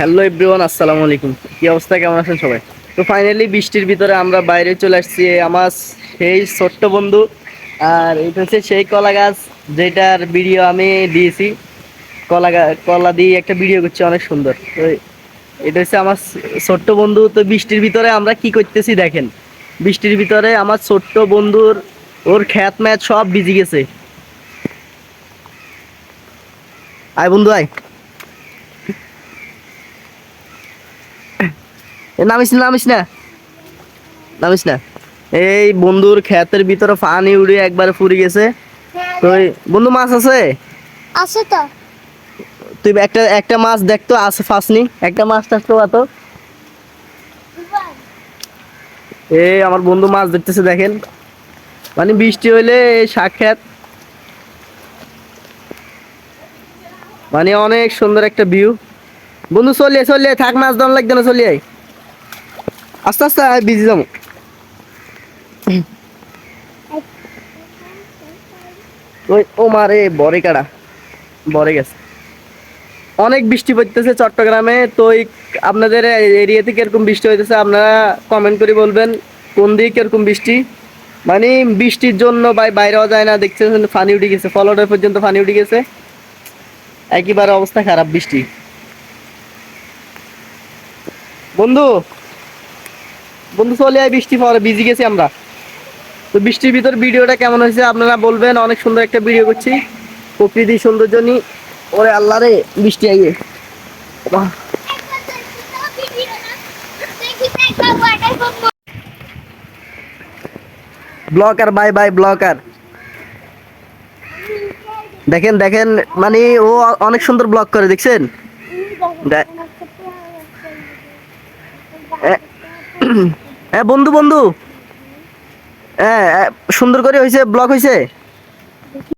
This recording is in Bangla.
হ্যালো এভরিওয়ান, আসসালামু আলাইকুম। কি অবস্থা, কেমন আছেন সবাই? তো ফাইনালি বৃষ্টির ভিতরে আমরা বাইরে চলে আসছি। আমার সেই ছোট্ট বন্ধু, আর এটা হচ্ছে সেই কলা গাছ যেটার ভিডিও আমি দিয়েছি। কলা দিয়ে একটা ভিডিও করছি, অনেক সুন্দর। তো এটা হচ্ছে আমার ছোট্ট বন্ধু। তো বৃষ্টির ভিতরে আমরা কি করতেছি দেখেন। বৃষ্টির ভিতরে আমার ছোট্ট বন্ধুর ওর খ্যাত ম্যাচ সব ভিজে গেছে। আয় বন্ধু আয়। নামিস না, নামিস না, নামিস না। এই বন্ধুর ক্ষেতের ভিতরে পানি উড়ে একবারে ফুরি গেছে। তো বন্ধু, মাছ আছে? আছে তো। তুই একটা একটা মাছ দেখতো আছে ফাসনি, একটা মাছ টাছ তো এত। এই আমার বন্ধু মাছ দেখতেছে দেখেন। মানে বৃষ্টি হইলে এই শাক ক্ষেত মানে অনেক সুন্দর একটা ভিউ। বন্ধু চলিয়ে চলিয়ে থাক, মাছ ধরা লাগবে না, চলিয়ে আস্তে আস্তে বিজি যাবো। ওই ও মারে বরে কাড়া, বরে গেছে। অনেক বৃষ্টি পড়তেছে চট্টগ্রামে। তো আপনাদের এরিয়াতে কিরকম বৃষ্টি হইতেছে আপনারা কমেন্ট করে বলবেন। কোন দিকে কিরকম বৃষ্টি, মানে বৃষ্টির জন্য বাইরেও যায় না, দেখছেন পানি উঠে গেছে, ফলনের পর্যন্ত পানি উঠে গেছে। একেবারে অবস্থা খারাপ বৃষ্টি। বন্ধু, বন্ধু চলে আয়, বৃষ্টি পরে ভিজে গেছি আমরা। তো বৃষ্টির ভিতর ভিডিওটা কেমন হয়েছে আপনারা বলবেন। অনেক সুন্দর একটা ভিডিও করছি প্রকৃতির সৌন্দর্য নিয়ে। ওরে আল্লাহ রে, বৃষ্টি আইয়ে। বাহ। Blocker, bye bye blocker. দেখেন দেখেন, মানে ও অনেক সুন্দর ব্লগ করে, দেখছেন? হ্যাঁ বন্ধু বন্ধু, হ্যাঁ সুন্দর করে হয়েছে, ব্লগ হয়েছে।